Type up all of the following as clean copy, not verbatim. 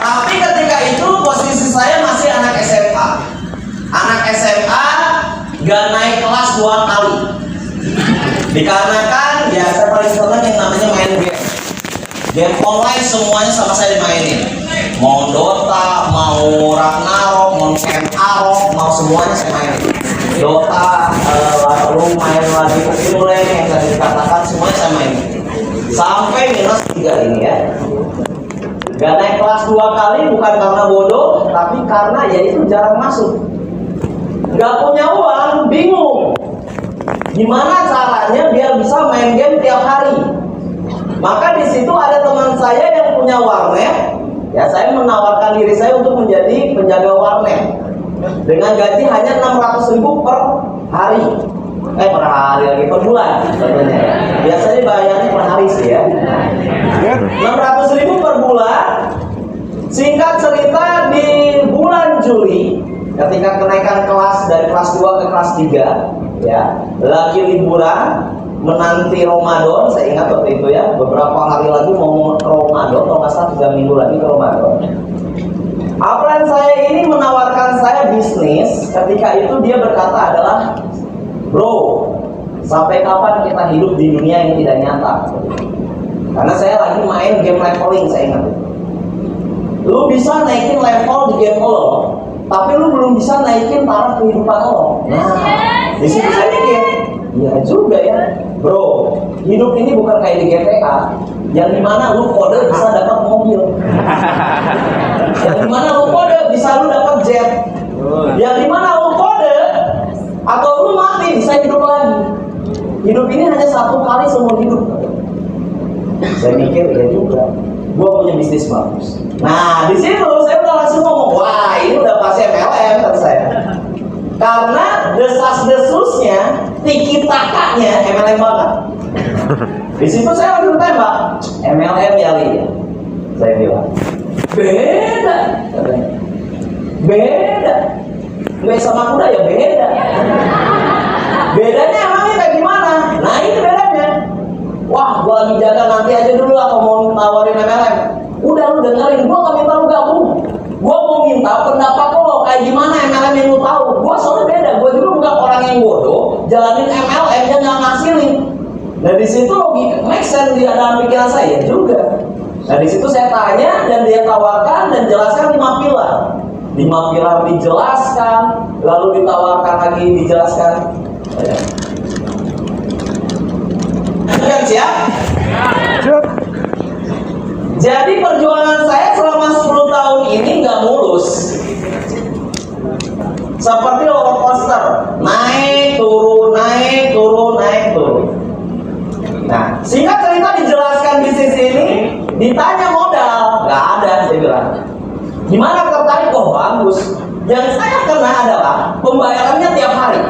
Tapi ketika itu posisi saya masih anak SMA. Anak SMA gak naik kelas 2 kali. Dikarenakan ya saya paling senang yang namanya main game. Game online semuanya sama saya dimainin. Mau Dota, mau Ragnarok, mau MROK, mau semuanya saya mainin. Dota, lalu main lagi Pokemon yang tadi dikatakan semuanya saya mainin. Sampai minus 3 ini ya. Gak naik kelas 2 kali bukan karena bodoh, tapi karena ya itu jarang masuk. Gak punya uang, bingung. Gimana caranya biar bisa main game tiap hari? Maka di situ ada teman saya yang punya warnet. Ya, saya menawarkan diri saya untuk menjadi penjaga warnet dengan gaji hanya 600.000 per hari. Per hari lagi, per bulan tentunya. Biasanya bayarnya per hari sih ya. 600.000 per bulan. Singkat cerita di bulan Juli, ketika kenaikan kelas dari kelas 2 ke kelas 3, ya, lagi liburan menanti Ramadan, saya ingat waktu itu ya, beberapa hari lagi mau Ramadan, kalau nggak salah 3 minggu lagi ke Ramadan. Upline saya ini menawarkan saya bisnis. Ketika itu dia berkata adalah, bro, sampai kapan kita hidup di dunia yang tidak nyata? Karena saya lagi main game leveling, saya ingat. Lu bisa naikin level di game lo, tapi lu belum bisa naikin taraf kehidupan lo. Nah, di situ saya mikir, iya juga ya, bro. Hidup ini bukan kayak di GTA, yang dimana lu kode bisa dapat mobil, yang dimana lu kode bisa lu dapat jet, yang dimana lu kode atau lu mati bisa hidup lagi. Hidup ini hanya satu kali seumur hidup. Saya mikir ya juga, gue punya bisnis bagus. Nah di situ saya udah langsung ngomong, wah ini udah pasti MLM kata saya. Karena desas-desusnya, tiki-takanya MLM banget. Di situ saya langsung tembak, MLM ya Li. Saya bilang, beda. Beda. Nggak sama kuda ya beda. Bedanya emangnya kayak gimana? Nah ini bedanya. Wah, gua lagi jaga, nanti aja dulu aku mau nawarin MLM. Udah lu dengerin, gua gak minta lu gabung. Gua mau minta pendapat lo kayak gimana MLM yang lu tahu. Gua soalnya beda, gua juga bukan orang yang bodoh jalanin MLM yang gak ngasilin. Nah di situ logika make sense di dalam pikiran saya juga. Nah di situ saya tanya dan dia tawarkan dan jelaskan 5 pilar. 5 pilar dijelaskan, lalu ditawarkan lagi dijelaskan. Kan siap? Siap. Jadi perjuangan saya selama 10 tahun ini nggak mulus. Seperti roller coaster, naik turun, naik turun, naik turun. Nah, singkat cerita dijelaskan bisnis ini, ditanya modal, nggak ada, saya bilang. Gimana tertarik? Oh bagus. Yang saya kena adalah pembayarannya tiap hari.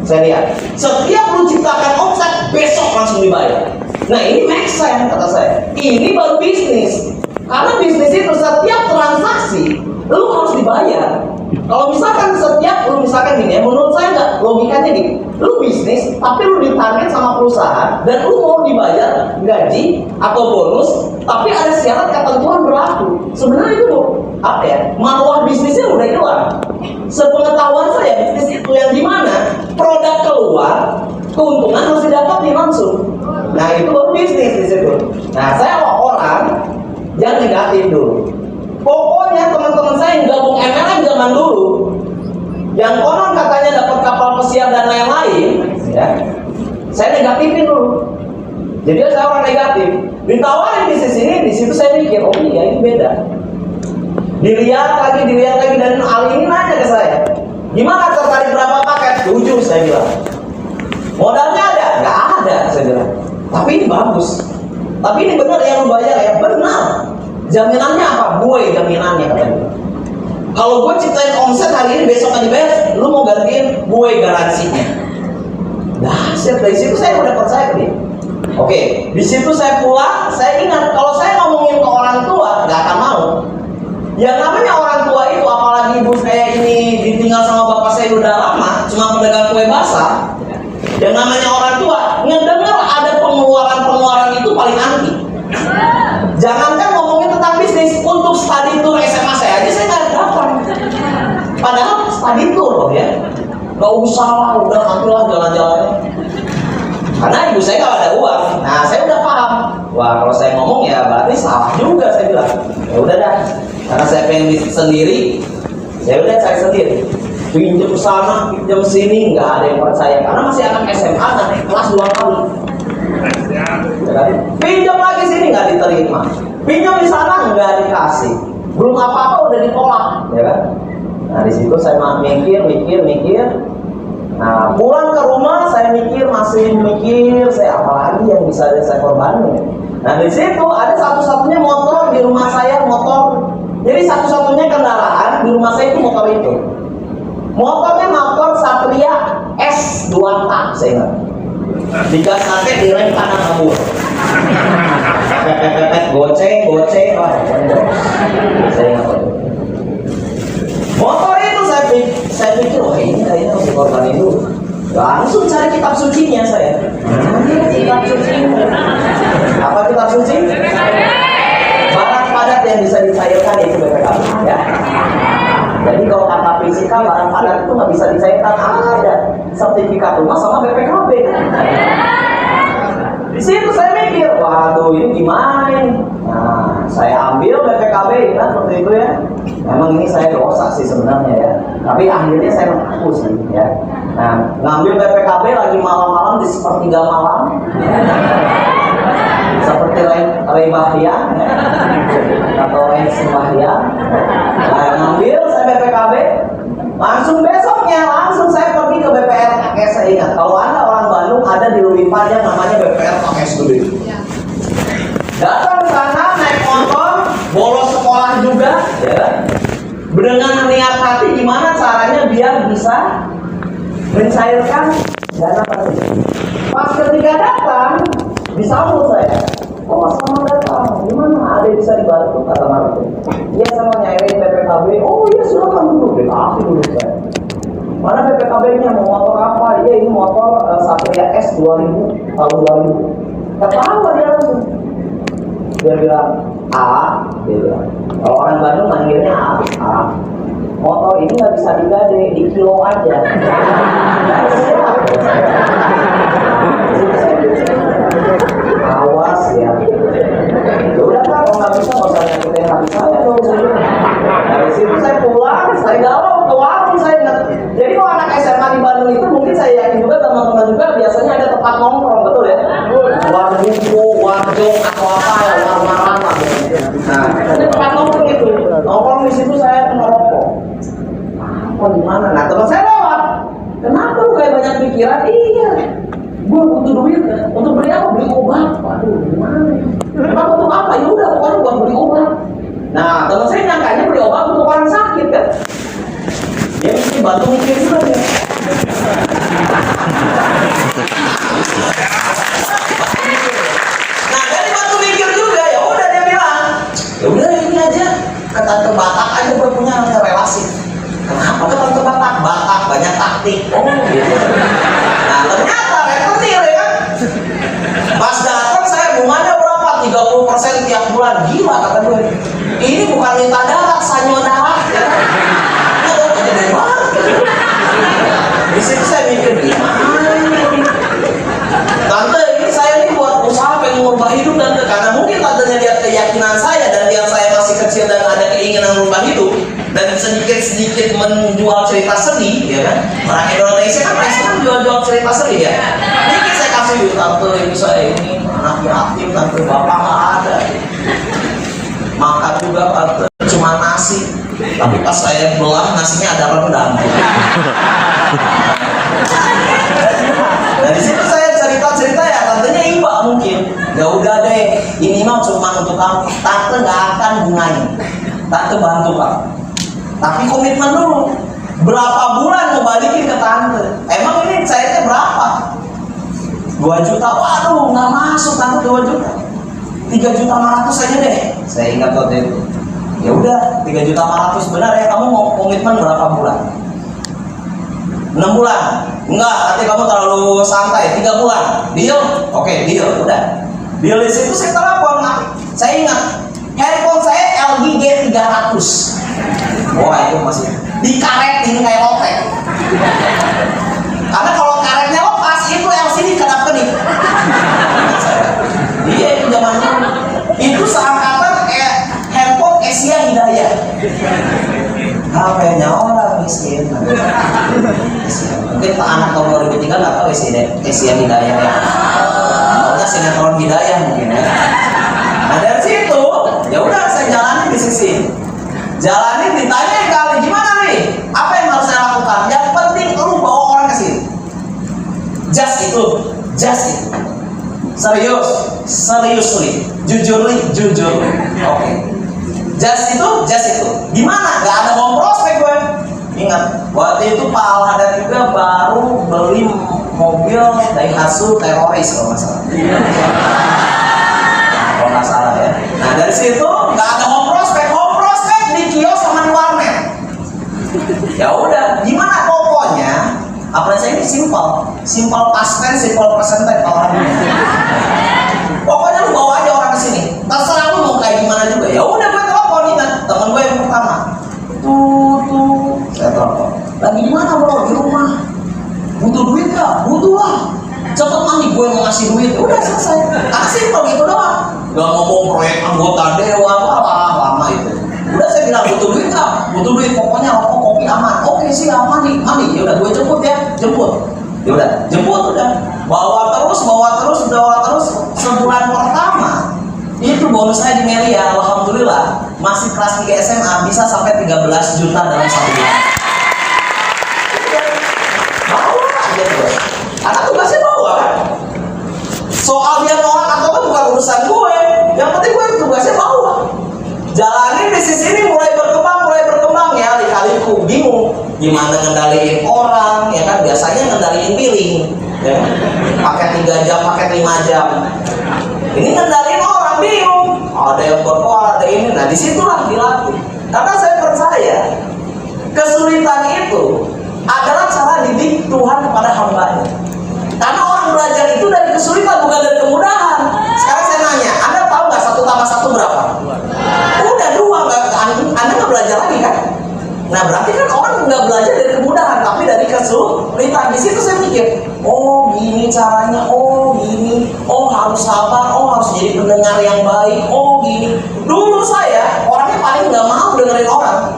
Saya lihat, setiap lu ciptakan omset, besok langsung dibayar. Nah ini make sense kata saya. Ini baru bisnis. Karena bisnis itu setiap transaksi lu harus dibayar. Kalau misalkan setiap lu misalkan gini ya, menurut saya nggak logikanya gini. Lu bisnis, tapi lu ditarget sama perusahaan dan lu mau dibayar gaji atau bonus, tapi ada syarat ketentuan berlaku. Sebenarnya itu apa ya? Marwah bisnisnya udah hilang. Sepengetahuan saya bisnis itu yang dimana produk keluar, keuntungan harus didapat langsung. Nah itu baru bisnis di situ. Nah saya orang yang negatif dulu. Pokoknya teman-teman saya yang gabung MLM zaman dulu, yang konon katanya dapat kapal pesiar dan lain-lain, ya, saya negatifin dulu. Jadi saya orang negatif. Ditawarin bisnis ini, di situ saya mikir, oh iya ini beda. Dilihat lagi dan Ali ini nanya ke saya, gimana tertarik berapa paket? 7 saya bilang. Modalnya ada? Nggak ada saya bilang. Tapi ini bagus. Tapi ini benar yang lu bayar ya? Benar. Jaminannya apa? Gue jaminannya katanya. Kalau gue ciptain omset hari ini besok aja dibayar, lu mau gantiin gue garansinya. Dahsyat, dari situ saya udah percaya ke dia. Oke, di situ saya pulang, saya ingat kalau saya ngomongin ke orang tua nggak akan mau. Yang namanya orang tua itu, apalagi ibu saya ini ditinggal sama bapak saya udah lama, cuma pedagang kue basah. Yang namanya orang tua ngedengar ada pengeluaran itu paling anti. Jangankan ngomongin tentang bisnis, untuk study Padahal study tour loh ya. Gak usah lah, udah nantilah jalan-jalannya. Karena ibu saya gak ada uang. Nah saya udah paham. Wah kalau saya ngomong ya berarti salah juga, saya bilang. Ya udah dah. Karena saya pengen bisnis sendiri, saya udah cari sendiri. Pinjam sana, pinjam sini, nggak ada yang percaya. Karena masih anak SMA dan naik kelas 2 kali. Ya kan? Pinjam lagi sini nggak diterima. Pinjam di sana nggak dikasih. Belum apa-apa udah ditolak, ya kan? Nah di situ saya mikir. Nah pulang ke rumah saya masih mikir, saya apalagi yang bisa saya korbanin. Nah di situ ada satu-satunya motor di rumah saya, motor. Jadi satu-satunya kendaraan di rumah saya itu motor itu. Motornya motor Satria S 2 tak, saya ingat. Digas sampai direm kanan kabur. Pepet goceng, wah, saya ingat. Motor itu saya pikir, wah ini kayaknya harus dikorbanin dulu. Langsung cari kitab sucinya saya. Kitab suci. Apa kitab suci? Barang padat yang bisa dicairkan itu BPKB, ya. Jadi kalau kata fisika barang padat itu nggak bisa dicairkan, ada sertifikat rumah sama BPKB. Di situ saya mikir, waduh ini gimana ini? Nah, saya ambil BPKB, ingat waktu itu ya. Memang ini saya dosa sih sebenarnya ya. Tapi akhirnya saya mengaku sih ya. Nah, ngambil BPKB lagi malam-malam di sepertiga malam. Seperti Ray Bahya atau Ray Bahya. Nah, ngambil saya BPKB, langsung besoknya saya pergi ke BPR Pakes. Saya ingat, kalau Anda orang Bandung ada di Luwipan yang namanya BPR Pakes dulu. Datang sana naik motor, bolos sekolah juga, ya. Dengan niat hati gimana caranya biar bisa mencairkan dana tadi. Pas ketika datang, disambut saya. Oh mas sama datang, gimana? Ada yang bisa dibantu kata Marco. Iya sama nyairin BPKB. Oh iya silakan dulu, kasih dulu saya. Mana BPKB-nya, mau motor apa? Iya ini motor Satria S 2000 tahun 2000. Ketawa dia langsung. Dia bilang dia bilang. Kalau orang Bandung manggilnya A. Motor ini nggak bisa digade, di kilo aja. Awas ya. Udah kan, kalau nggak bisa nggak usah nyakitin hati saya dong. Dari situ saya pulang, saya galau ke warung saya ingat. Jadi kalau anak SMA di Bandung itu mungkin saya yakin juga teman-teman juga biasanya ada tempat nongkrong, betul ya? Warung buku, warung atau apa ya, warung-warung lah. Nah, ada tempat nongkrong itu. Nongkrong di situ saya ngerokok. Apa gimana? Nah teman saya lewat. Kenapa lu kayak banyak pikiran? Iya. Gue butuh duit untuk beli apa? Beli obat. Waduh, gimana? Emang untuk apa? Ya udah, pokoknya buat beli obat. Nah, teman saya nyangkanya beli obat untuk orang sakit kan? Dia mesti bantu mikir juga ya. Nah, dari bantu mikir juga ya udah dia bilang, ya udah ini aja ke Tante Batak aja gue punya namanya relasi. Kenapa ke Tante Batak? Batak banyak taktik. Oh gitu. Nah, ternyata rentenir ya kan. Pas datang saya bunganya berapa? 30% tiap bulan. Gila kata gue. Ini bukan minta darah, sanyo darah ya. Itu gede banget. Di situ saya mikir gimana ini. Tante ini saya ini buat usaha pengen merubah hidup tante. Karena mungkin tantenya lihat keyakinan saya dan yang saya masih kecil dan ada keinginan merubah hidup. Dan sedikit-sedikit menjual cerita sedih, ya kan? Orang Indonesia kan pasti jual cerita sedih ya. Dikit saya kasih duit tante, ibu saya ini anak yatim, tante bapak nggak ada. Makan juga tante, cuma nasi. Tapi pas saya belah nasinya ada rendang. Nah di situ saya cerita ya, tantenya iba mungkin. Ya udah deh, ini mah cuma untuk kamu. Tante nggak akan bungain. Tante bantu kamu. Tapi komitmen dulu. Berapa bulan mau balikin ke tante? Emang ini cairnya berapa? 2 juta. Waduh, nggak masuk tante 2 juta. 3.500.000 saja deh. Saya ingat waktu itu. Ya udah, 3.500.000 benar ya. Kamu mau komitmen berapa bulan? 6 bulan. Enggak, nanti kamu terlalu santai. 3 bulan. Deal? Oke, deal. Udah. Deal di situ saya telepon. Saya ingat handphone saya LG G300. Wah itu masih dikaretin kayak lotek. Karena kalau karetnya lepas itu LCD kedap-kedip. Iya itu zamannya. Itu seangkatan handphone Asia Hidayah. HP-nya orang miskin. Mungkin Pak anak tahun 2003 nggak tahu Asia Hidayah ya. Tahunya sinetron Hidayah mungkin ya. Nah dari situ ya udah saya jalanin di sisi. Jalanin ditanya kali gimana nih? Apa yang harus saya lakukan? Yang penting lu bawa orang ke sini. Just itu. Seriously, jujur. Oke. Just itu. Gimana? Gak ada home prospek gue. Ingat, waktu itu Pak Al-Hadar juga baru beli mobil Daihatsu teroris kalau nggak salah. Kalau nggak salah ya. Nah dari situ nggak ada home prospek di kios sama di warnet. Ya udah, gimana pokoknya? Apa saya ini simple past tense, simple present tense kalau hari ini. Pokoknya lu bawa aja orang ke sini. Terserah lu mau kayak gimana juga. Ya udah gue telepon, ingat temen gue yang pertama. Saya telepon. Lagi di mana bro? Di rumah. Butuh duit nggak? Butuh lah. Cepet mandi gue mau ngasih duit. Udah selesai. Karena simple gitu doang. Gak ngomong proyek anggota dewa lama itu. Udah saya bilang butuh duit nggak? Butuh duit. Pokoknya rokok kopi aman. Oke sih aman nih. Ya udah gue jemput ya. Ya udah jemput udah. Bawa terus. Sebulan pertama itu bonus saya di Melia, alhamdulillah masih kelas 3 SMA bisa sampai 13 juta dalam 1 bulan. Bawa aja terus. Karena tugasnya bawa kan. Soal dia nolak atau kan bukan urusan gue. Yang penting gue tugasnya bawa. Jalanin bisnis ini mulai berkembang ya. Kali-kaliku bingung gimana ngendaliin orang ya kan, biasanya ngendaliin billing ya. Pakai 3 jam, pakai 5 jam. Ini ngendaliin orang bingung. Ada yang berkoar, ada ini. Nah disitulah dilatih. Karena saya percaya kesulitan itu adalah cara didik Tuhan kepada hambanya. Karena orang belajar itu dari kesulitan bukan dari kemudahan. Sekarang saya nanya, Anda tahu nggak 1 + 1 berapa? Udah 2, Anda nggak belajar lagi kan? Nah berarti kan orang nggak belajar dari kemudahan, tapi dari kesulitan. Di situ saya mikir, oh gini caranya, oh gini, oh harus sabar, oh harus jadi pendengar yang baik, oh gini. Dulu saya orangnya paling nggak mau dengerin orang.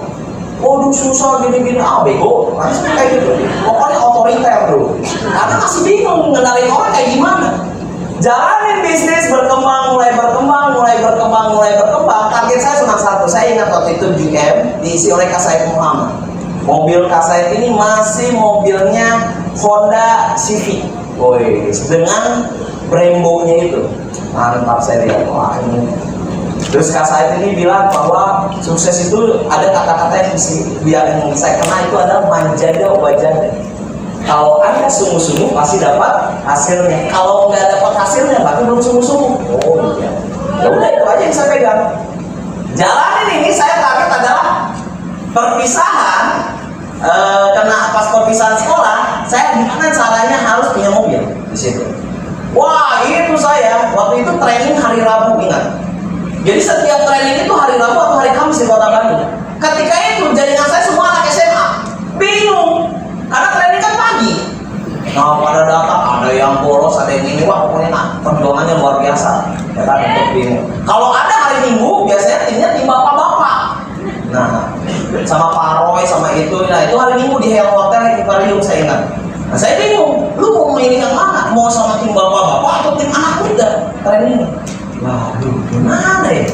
Oh susah gini-gini, bego, harus kayak gitu. Pokoknya otoriter dulu. Karena masih bingung ngendalin orang kayak gimana. Jalanin bisnis mulai berkembang. Target saya cuma satu. Saya ingat waktu itu GM diisi oleh Kak Said Muhammad. Mobil Kak Said ini masih mobilnya Honda Civic. Dengan Brembo-nya itu. Mantap saya lihat. Wah ini. Terus Kak Said ini bilang bahwa sukses itu ada kata-kata yang saya kenal itu adalah manjada wajada. Kalau Anda sungguh-sungguh pasti dapat hasilnya. Kalau nggak dapat hasilnya berarti belum sungguh-sungguh. Oh iya. Ya udah itu aja yang saya pegang. Jalanin ini saya target adalah perpisahan. Pas perpisahan sekolah, saya gimana caranya harus punya mobil di situ. Wah itu saya waktu itu training hari Rabu, ingat. Jadi setiap training itu hari Rabu atau hari Kamis di Kota Bandung. Ketika itu jaringan saya semua anak SMA bingung karena training kan pagi. Nah pada datang ada yang bolos, ada yang ini, wah pokoknya perjuangannya luar biasa. Ya kan untuk bingung. Kalau ada hari Minggu biasanya tim bapak-bapak. Nah sama Pak Roy sama itu, nah itu hari Minggu di Hell Hotel di Parium saya ingat. Nah saya bingung, lu mau mainin yang mana? Mau sama tim bapak-bapak atau tim anak muda training? Waduh, gimana ya?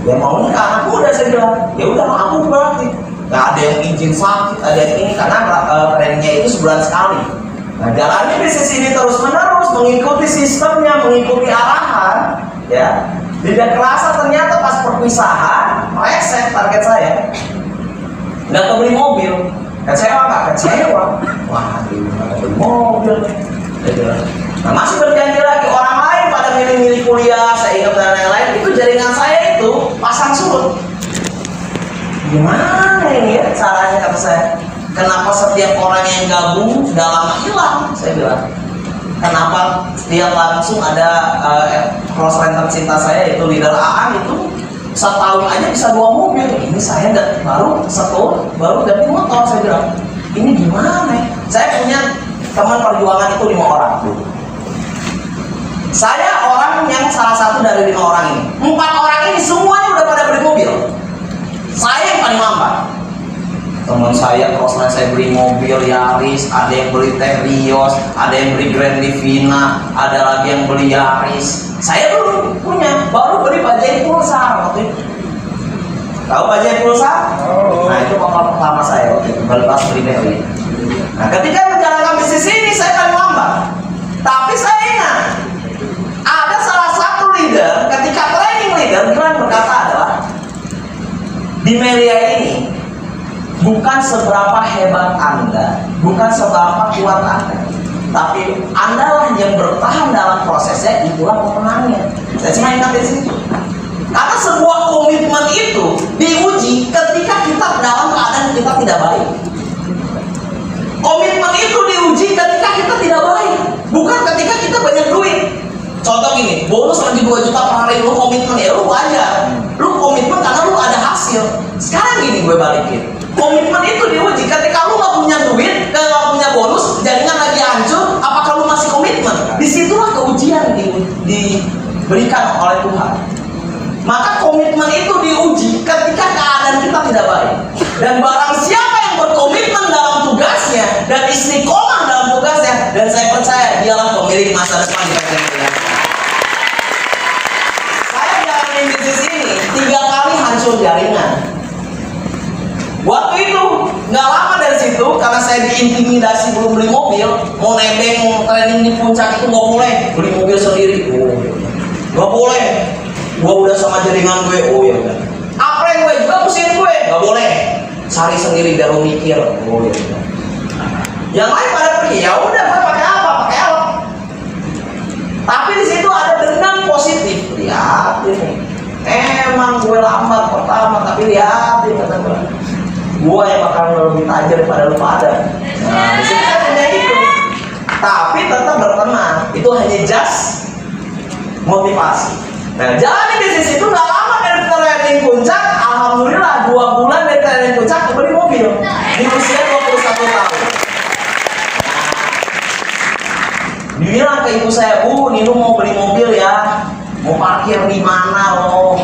Ya maunya ke anak muda saya bilang. Ya udah aku berarti. Nggak ada yang izin sakit, ada yang ini karena trainingnya itu sebulan sekali. Nah jalannya bisnis ini terus menerus mengikuti sistemnya, mengikuti arahan, ya. Tidak kerasa ternyata pas perpisahan reset target saya. Nggak kebeli mobil, kecewa nggak kecewa. Wah, nggak kebeli mobil. Nah masih berjanji lagi orang lain pada milih-milih kuliah, saya ingat dan lain-lain. Itu jaringan saya itu pasang surut. Gimana ini ya caranya kata saya? Kenapa setiap orang yang gabung sudah lama hilang? Saya bilang. Kenapa setiap langsung ada cross renter cinta saya yaitu leader Aan itu setahun aja bisa 2 mobil. Ini saya baru setahun baru ganti motor. Saya bilang, ini gimana? Saya punya teman perjuangan itu 5 orang. Saya orang yang salah satu dari 5 orang ini. 4 orang ini semuanya udah pada beli mobil. Saya yang paling lambat. Teman saya terus saya beli mobil Yaris, ada yang beli Terios, ada yang beli Grand Livina, ada lagi yang beli Yaris. Saya belum punya, baru beli Bajaj Pulsar waktu itu. Tahu Bajaj Pulsar? Nah itu motor pertama saya waktu itu, pas beli Beli. Nah ketika menjalankan bisnis ini saya paling lambat. Tapi saya ingat ada salah satu leader, ketika training leader, dia berkata adalah di Melia ini bukan seberapa hebat Anda, bukan seberapa kuat Anda, tapi Anda lah yang bertahan dalam prosesnya, itulah pemenangnya. Saya cuma ingat di situ. Karena sebuah komitmen itu diuji ketika kita dalam keadaan kita tidak baik. Komitmen itu diuji ketika kita tidak baik, bukan ketika kita banyak duit. Contoh gini, bonus lagi 2 juta per hari, lu komitmen ya lu wajar. Lu komitmen karena lu ada hasil. Sekarang gini gue balikin. Komitmen itu diuji ketika lu gak punya duit, gak punya bonus, jaringan lagi hancur, apakah lu masih komitmen? Disitulah keujian diberikan oleh Tuhan. Maka komitmen itu diuji ketika keadaan kita tidak baik. Dan barang siapa yang berkomitmen dalam tugasnya dan istiqomah dalam tugasnya, dan saya percaya dialah pemilik masa depan di bagian ini. Saya jalanin bisnis ini 3 kali hancur jaringan. Waktu itu nggak lama dari situ, karena saya diintimidasi belum beli mobil, mau nebeng training di puncak itu nggak boleh beli mobil sendiri. Nggak boleh. Gua udah sama jaringan gue, oh ya udah. Apa yang gue juga mesin gue, nggak boleh. Cari sendiri biar lo mikir, oh ya udah. Yang lain pada pergi, ya udah gue pakai apa? Pakai apa? Tapi di situ ada dendam positif. Lihatin, emang gue lambat pertama, tapi lihatin kata gue. Gue yang bakal lebih tajam daripada lu pada. Nah, di sini kan punya itu. Tapi tetap berteman. Itu hanya just motivasi. Nah, jalan bisnis itu gak lama dari training puncak. Alhamdulillah 2 bulan dari training puncak beli mobil di usia 21 tahun. Dibilang ke ibu saya, Bu, Ninu mau beli mobil ya. Mau parkir di mana lo?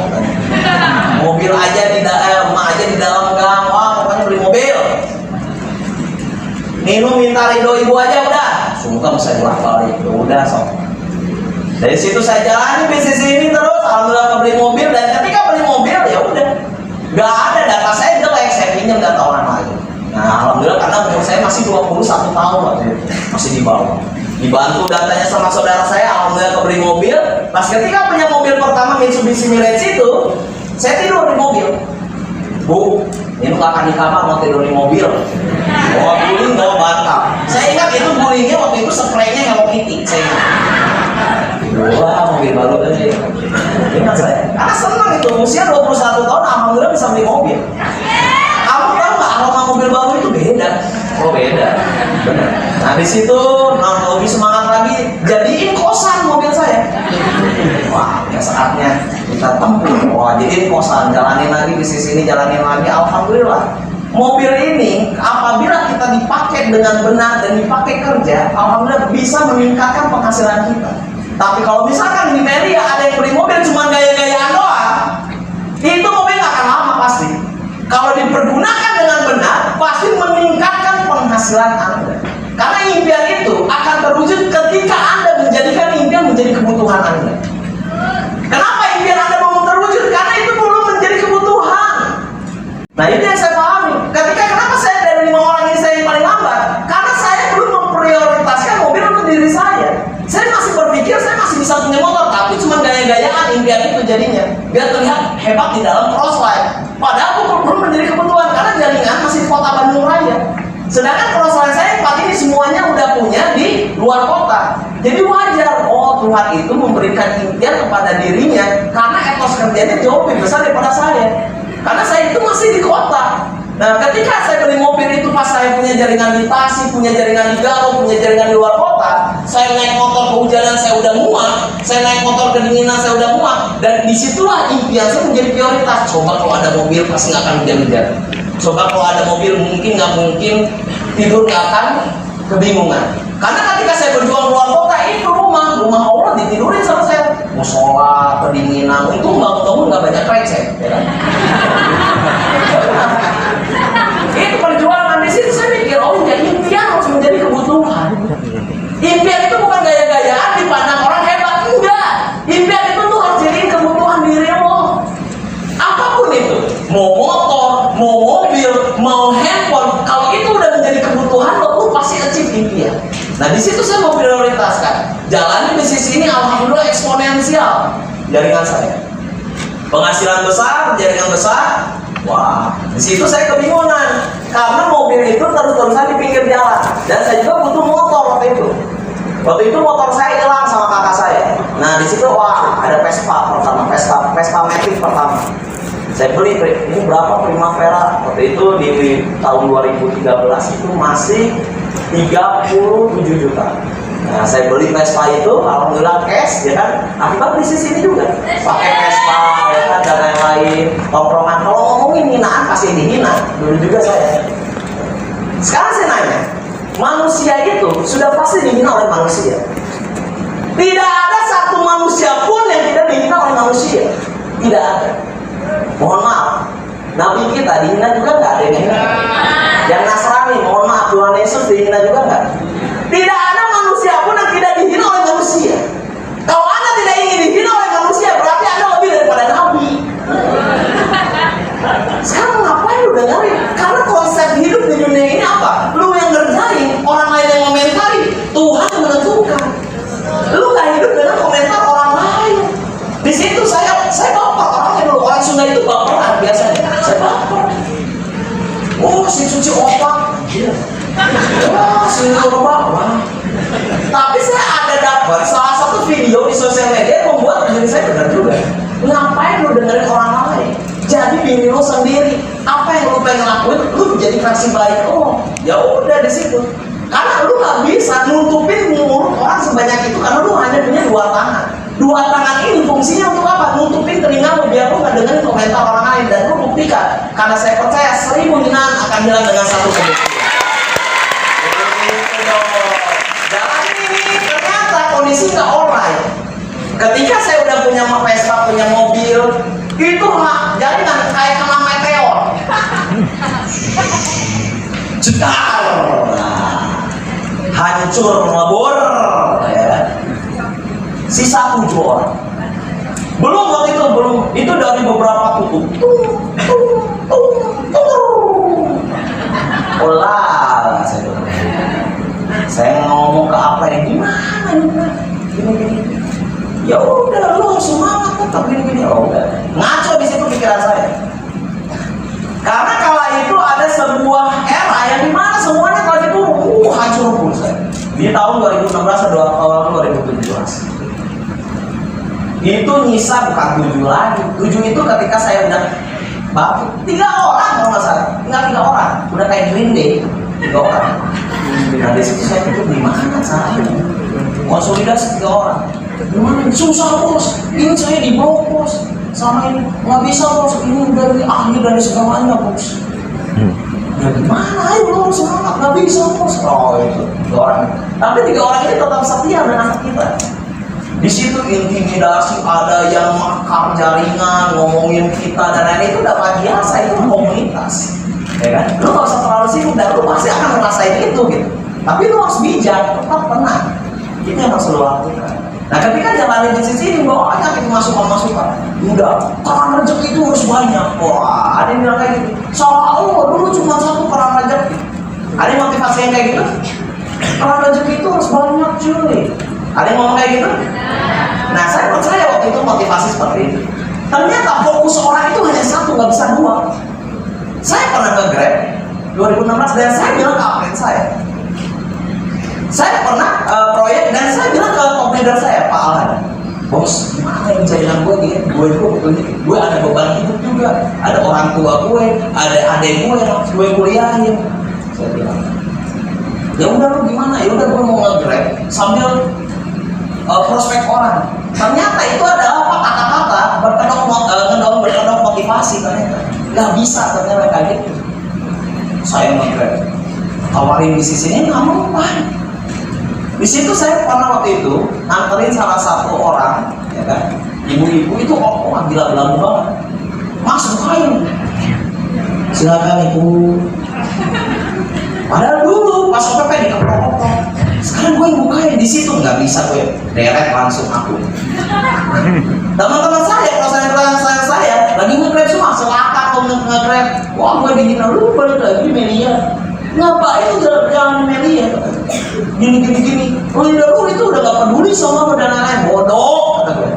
Mobil aja emak aja di dalam gang. Wah, pokoknya beli mobil. Ninu minta ridho ibu aja udah. Sungkem saya balik. Udah sok. Dari situ saya jalani bisnis ini terus, alhamdulillah beli mobil. Dan ketika beli mobil ya udah, nggak ada data saya jelek, saya pinjam data orang lain. Nah alhamdulillah karena umur saya masih 21 tahun waktu itu, masih di bawah. Dibantu datanya sama saudara saya, alhamdulillah beli mobil. Pas ketika punya mobil pertama Mitsubishi Mirage itu, saya tidur di mobil. Bu, ini kakak di kamar mau tidur di mobil. Bawa guling, bawa bantal. Saya ingat itu gulingnya waktu itu spraynya Hello Kitty. Saya ingat. Wah, mobil baru aja. Ingat saya. Karena senang itu, usia 21 tahun alhamdulillah bisa beli mobil. Kamu tahu nggak aroma mobil baru itu beda? Oh beda, benar. Nah di situ lebih semangat lagi, jadiin kosan mobil saya. Wah, ya saatnya kita tempuh. Wah, jadiin kosan, jalanin lagi bisnis ini, jalanin lagi. Alhamdulillah. Mobil ini apabila kita dipakai dengan benar dan dipakai kerja, alhamdulillah bisa meningkatkan penghasilan kita. Tapi kalau misalkan di Melia ada yang beli mobil cuma gaya-gayaan doang, itu mobil nggak akan lama pasti. Kalau dipergunakan dengan benar, pasti meningkatkan penghasilan Anda. Karena impian itu akan terwujud ketika Anda menjadikan impian menjadi kebutuhan Anda. Kenapa impian Anda belum terwujud? Karena itu belum menjadi kebutuhan. Nah itu yang saya pahami. Kenapa saya dari 5 orang ini saya yang paling lambat? Karena saya belum memprioritaskan mobil untuk diri saya. Saya masih berpikir saya masih bisa punya motor, tapi cuma gaya-gayaan impian itu jadinya biar terlihat hebat di dalam cross line. Padahal itu belum menjadi kebutuhan karena jaringan masih di kota Bandung Raya. Sedangkan cross line saya 4 ini semuanya udah punya di luar kota. Jadi wajar, oh Tuhan itu memberikan impian kepada dirinya karena etos kerjanya jauh lebih besar daripada saya. Karena saya itu masih di kota. Nah, ketika saya beli mobil itu pas saya punya jaringan di Tasik, punya jaringan di Garut, punya jaringan di luar kota, saya naik motor kehujanan saya udah muak, saya naik motor kedinginan saya udah muak, dan disitulah impian saya menjadi prioritas. Coba kalau ada mobil pasti nggak akan hujan-hujan. Coba kalau ada mobil nggak mungkin tidur nggak akan kebingungan. Karena ketika saya berjuang luar kota itu rumah Allah ditidurin sama saya. Musola, kedinginan, untung bangun-bangun nggak banyak receh, ya kan? Itu perjuangan. Di situ saya mikir, oh ya, impian harus menjadi kebutuhan. Impian itu bukan gaya-gayaan dipandang orang hebat, enggak. Impian itu tuh harus jadi kebutuhan diri lo. Apapun itu, mau motor, mau mobil, mau handphone, kalau itu udah menjadi kebutuhan lo pasti achieve impian. Nah, di situ saya mau prioritaskan. Jalani bisnis ini alhamdulillah eksponensial jaringan saya. Penghasilan besar, jaringan besar. Wah, di situ saya kebingungan karena mobil itu terus-terusan di pinggir jalan dan saya juga butuh motor waktu itu. Waktu itu motor saya hilang sama kakak saya. Nah, di situ wah ada Vespa pertama, Vespa Matic pertama. Saya beli ini berapa Primavera waktu itu di tahun 2013 itu masih 37 juta. Nah, saya beli Vespa itu, alhamdulillah cash, ya kan? Akibat bisnis ini juga pakai Vespa, ya kan, dan lain-lain, tongkrongan. Kalau ngomongin hinaan pasti dihina. Dulu juga saya. Sekarang saya nanya, manusia itu sudah pasti dihina oleh manusia. Tidak ada satu manusia pun yang tidak dihina oleh manusia. Tidak ada. Mohon maaf, Nabi kita dihina juga nggak? Ada yang dihina? Yang Nasrani, mohon maaf, Tuhan Yesus dihina juga nggak? Tidak ada manusia pun yang tidak dihina oleh manusia. Kalau Anda tidak ingin dihina oleh manusia, berarti Anda lebih daripada Nabi. Sekarang ngapain lu dengerin? Karena konsep hidup di dunia ini apa? Lu yang ngerjain, orang lain yang komentari, Tuhan yang menentukan. Lu gak hidup dengan komentar orang lain. Di situ saya baper orangnya dulu. Orang Sunda itu baperan biasanya. Saya baper. Oh, si cuci otak. Wah, si otak. Tapi saya ada dapat salah satu video di sosial media yang membuat diri saya benar juga. Ngapain lu dengerin orang lain? Jadi diri lu sendiri. Apa yang lu pengen lakuin, lu jadi versi baik lo. Ya udah di situ. Karena lu nggak bisa nutupin mulut orang sebanyak itu karena lu hanya punya dua tangan. Dua tangan ini fungsinya untuk apa? Nutupin telinga lu biar lu nggak dengerin komentar orang lain. Dan lu buktikan. Karena saya percaya 1000 hinaan akan hilang dengan satu kebenaran. Jalan ini ternyata kondisi nggak alright. Ketika saya udah punya Vespa, punya mobil, itu jaringan kayak kena meteor. Jedar, hancur melebur, ya. Sisa 7 orang. Belum waktu itu belum. Itu dari beberapa tutup. Olah, saya ngomong ke apa ya? Gimana? Gini. Ya udah, lu harus semangat tetap gini. Oh, udah. Ngaco di situ pikiran saya. Karena kala itu ada sebuah era yang dimana semuanya kalau itu hancur pun saya. Di tahun 2016 atau tahun 2017. Itu nyisa bukan 7 lagi. 7 itu ketika saya udah bangkit. 3 orang kalau nggak salah. Enggak 3 orang. Udah kayak Green Day. 3 orang. Nah, di situ saya pikir gimana caranya? Konsolidasi 3 orang. Gimana? Susah bos. Ini saya di blok bos. Sama ini nggak bisa bos. Ini dari ahli dari segalanya bos. Ya gimana? Ayo lo semangat. Nggak bisa bos. Oh itu 3 orang. Tapi 3 orang ini tetap setia dengan kita. Di situ intimidasi, ada yang makar jaringan, ngomongin kita dan lain-lain. Itu udah biasa, itu komunitas. Ya kan? Lu gak usah terlalu sibuk dan lu pasti akan ngerasain itu gitu. Tapi lu harus bijak, tetap tenang. Itu yang harus lu lakukan. Nah, ketika jalanin bisnis ini, banyak itu masukan. Udah, keran rezeki itu harus banyak. Wah, ada yang bilang kayak gitu. Soalnya dulu cuma 1 keran rezeki. Ada yang motivasi yang kayak gitu? Keran rezeki itu harus banyak cuy. Ada yang ngomong kayak gitu? Nah, saya percaya waktu itu motivasi seperti itu. Ternyata fokus orang itu hanya 1, nggak bisa 2. Saya pernah nge-grab 2016 dan saya bilang ke upline saya pernah proyek dan saya bilang ke top leader saya, Pak Alan, bos, gimana yang jadian gue gitu? Gue ada beban hidup juga, ada orang tua gue, ada adik gue yang harus gue kuliahin. Saya bilang, ya udah lu gimana? Ya udah gue mau nge-grab sambil prospek orang. Ternyata itu ada apa kata-kata berkedok motivasi ternyata. Nggak bisa ternyata kayak gitu. Saya nge-grab, tawarin bisnis ini nggak mau Pak. Di situ saya pernah waktu itu nganterin salah satu orang, ya kan, ibu-ibu itu gila belagu banget. Mas bukain, silakan ibu. Padahal dulu pas OPP dikeprok-keprok. Sekarang gue yang bukain di situ nggak bisa gue deret langsung aku. Teman-teman saya, kalau saya lagi nge-grab semua, selatan kalau nge-grab, wah gue dingin lu balik lagi Melia. Ngapain jalan Melia? Gini. Lu itu udah gak peduli sama lu dan lain-lain. Bodoh, kata gue.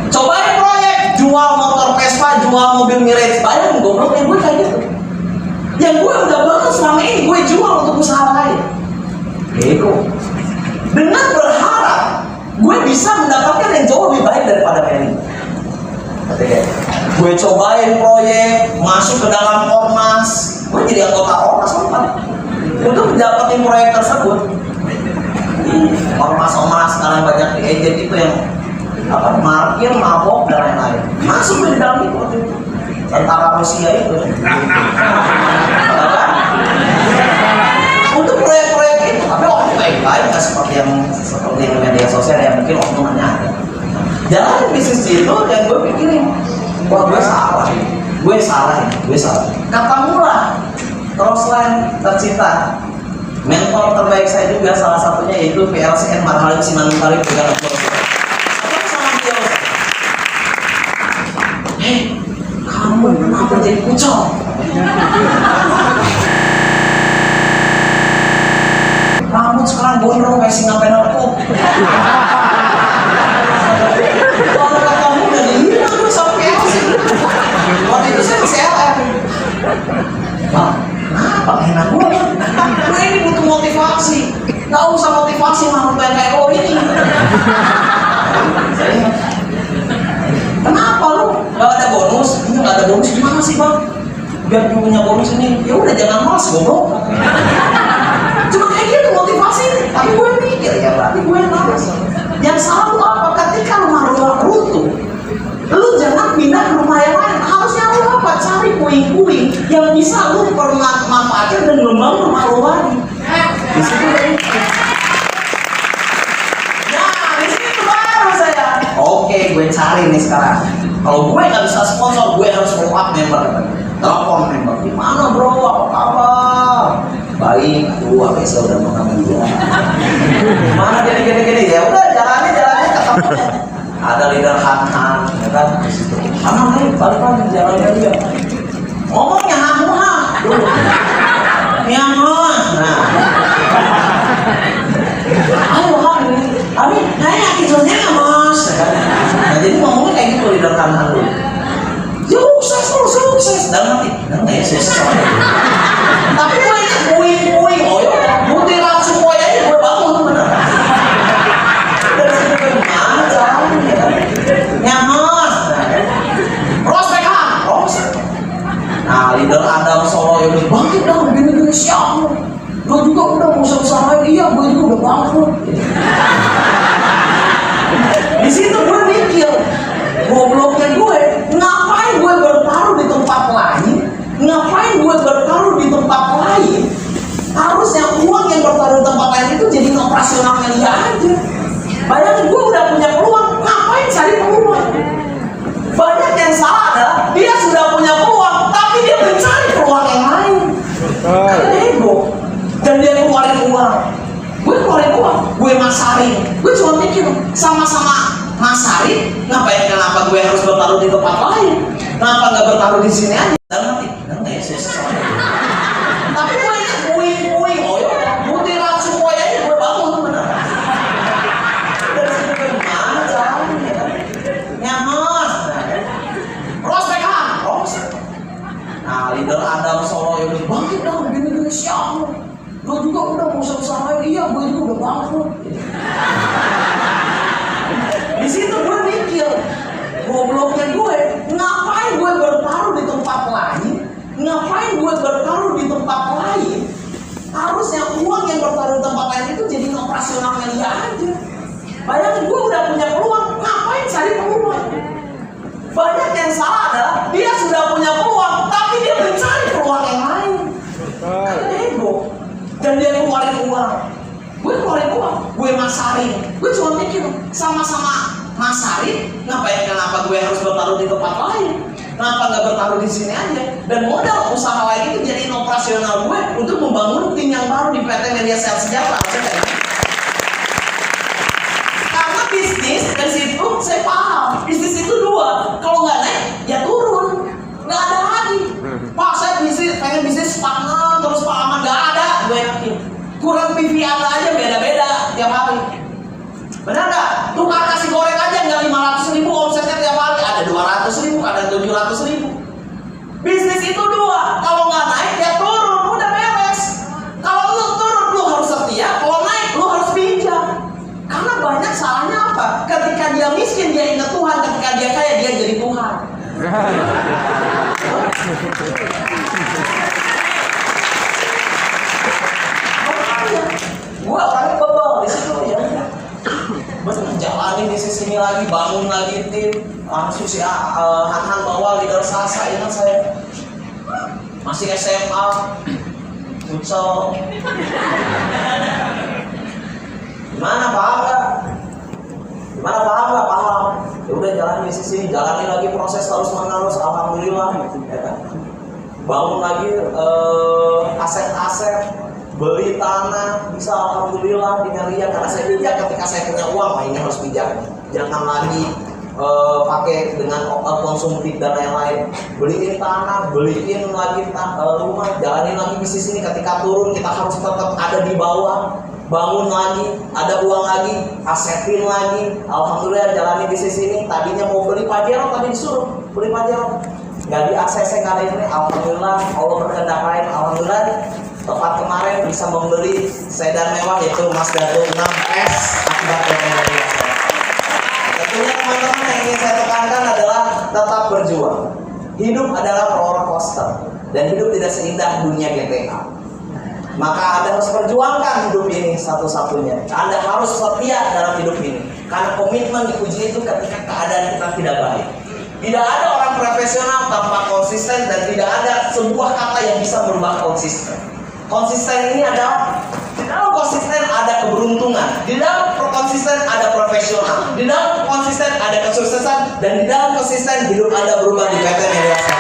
Cobain proyek, jual motor Vespa, jual mobil Mirage. Bayangin gobloknya gue kayak gitu. Yang gue udah banget selama ini gue jual untuk usaha lain. Ego. Dengan berharap gue bisa mendapatkan yang jauh lebih baik daripada Meli. Gue cobain proyek, masuk ke dalam ormas, gue jadi anggota ormas untuk mendapatkan proyek tersebut. Ormas sekarang banyak di agent itu yang markir, mabok dan lain-lain. Masuk di dalam itu tentara Rusia itu. Untuk proyek-proyek itu, tapi waktu baik-baik nggak seperti yang media sosial yang mungkin oknumnya ada. Jalanin bisnis itu dan gue pikirin, wah gue salah. Kata mula, terus lain tercinta, mentor terbaik saya juga salah satunya yaitu PLCN Marhalim Simanungkari Pegang sama dia. Kamu kenapa jadi kucel? Rambut sekarang gondrong kayak singa penalpot. Kalau kamu udah hilang tuh sama PLC. Waktu itu saya masih LM. Bang, kenapa enak gue? Gue ini butuh motivasi. Gak usah motivasi makhluk kayak lo ini. Kenapa lu? Gak ada bonus? Ini gak ada bonus gimana sih bang? Biar gue punya bonus ini. Ya udah jangan malas goblok. Cuma kayak gitu motivasi. Tapi gue mikir ya berarti gue yang malas. Yang salah lu apa? Ketika lu malu runtuh, lu jangan pindah ke rumah yang lain. Harusnya lu apa? Cari puing-puing yang bisa lu manfaatkan dan membangun rumah lu lagi. Di situ di situ baru saya. Oke, gue cari nih sekarang. Kalau gue nggak bisa sponsor, gue harus follow up member. Telepon member. Gimana bro? Apa kabar? Baik, aduh, besok udah mau kangen gua. Mana gini, ya udah jalannya ketemu. Ada leader Han, ya kan? Di situ. Han, balik lagi jalannya dia. Ngomongnya Han. Yang nah. Ayo Han, tapi saya yakin nggak mas. Nah jadi ngomongnya kayak gitu leader Han dulu. Ya sukses dalam hati, ya sukses. Tapi gue ini puing, putih langsung koyanya gue bangun tuh bener. Dari situ gimana caranya ya? Nyamas. Prospek. Nah leader Adam Solo yang udah bangkit dong, gini siap. Gue juga udah mau usaha lain, iya gue juga udah bangkrut. Di situ gue mikir, gobloknya gue, ngapain gue bertaruh di tempat lain? Ngapain gue bertaruh di tempat lain? Harusnya uang yang bertaruh di tempat lain itu jadi operasionalnya dia aja. Bayangin gue udah punya peluang, ngapain cari peluang? Banyak yang salah adalah dia sudah punya peluang, tapi dia mencari peluang yang lain. Karena ego. Dan dia keluarin uang. Gue keluarin uang, gue masarin. Gue cuma mikir, sama-sama masarin, kenapa gue harus bertaruh di tempat lain? Kenapa nggak bertaruh di sini aja? Ya susah. Tapi gue ini puing, putih langsung koyanya gue bangun tuh bener. Dari situ gimana caranya? Nyamas. Prospek. Nah leader Adam Solo yang udah bangkit dong, gini siap. Gue juga udah mau usaha lain, iya gue juga udah bangkrut. Di situ gue mikir, gobloknya gue, ngapain gue bertaruh di tempat lain? Ngapain gue bertaruh di tempat lain? Harusnya uang yang bertaruh di tempat lain itu jadi operasionalnya dia aja. Bayangin gue udah punya peluang, ngapain cari peluang? Banyak yang salah adalah dia sudah punya peluang, tapi dia mencari peluang yang lain. Karena ego. Dan dia keluarin uang. Gue keluarin uang, gue masarin. Gue cuma mikir, sama-sama masarin, kenapa gue harus bertaruh di tempat lain? Kenapa nggak bertaruh di sini aja? Dan modal usaha lain itu jadiin operasional gue untuk membangun tim yang baru di PT Media Sel Sejahtera. Karena bisnis dari situ saya paham, bisnis itu dua, kalau nggak naik ya turun, nggak ada lagi. Pak saya pengen bisnis stagnan terus Pak Aman, nggak ada, gue yakin. Kurang PV Anda aja beda-beda tiap hari. Benar nggak? Tukang nasi goreng aja nggak 500.000 omsetnya tiap hari, ada 200.000, ada 700.000. Bisnis itu dua, kalau nggak naik ya turun, udah beres. Kalau lu turun lu harus setia, kalau naik lu harus pinjam. Karena banyak salahnya apa? Ketika dia miskin dia ingat Tuhan, ketika dia kaya dia jadi Tuhan. Gue orangnya bebel di situ ya. Jalanin di sini lagi, bangun lagi tim, langsung si Han bawa leader Sasa, ingat saya masih SMA, futsal. Gimana paham nggak? Gimana paham nggak? Paham. Ya udah jalanin di sini, jalanin lagi proses terus menerus, alhamdulillah. Ya kan? Bangun lagi aset-aset. Beli tanah bisa alhamdulillah dengan ria karena saya bijak ketika saya punya uang, ini harus bijak, jangan lagi pakai dengan konsumtif dan lain-lain. Beliin tanah, beliin lagi rumah, jalanin lagi bisnis ini. Ketika turun kita harus tetap ada di bawah, bangun lagi, ada uang lagi, asetin lagi. Alhamdulillah jalani bisnis ini. Tadinya mau beli Pajero, tadi disuruh beli Pajero, nggak di ACC, nggak ada ini. Alhamdulillah Allah berkehendak lain. Alhamdulillah tepat kemarin bisa membeli sedan mewah yaitu Mazda 6S akibat dari saya. Tentunya teman-teman yang ingin saya tekankan adalah tetap berjuang. Hidup adalah roller coaster dan hidup tidak seindah dunia GTA. Maka Anda harus perjuangkan hidup ini satu-satunya. Anda harus setia dalam hidup ini. Karena komitmen diuji itu ketika keadaan kita tidak baik. Tidak ada orang profesional tanpa konsisten dan tidak ada sebuah kata yang bisa merubah konsisten. Konsisten ini adalah di dalam konsisten ada keberuntungan, di dalam konsisten ada profesional, di dalam konsisten ada kesuksesan, dan di dalam konsisten hidup Anda berubah di PT Media Sel.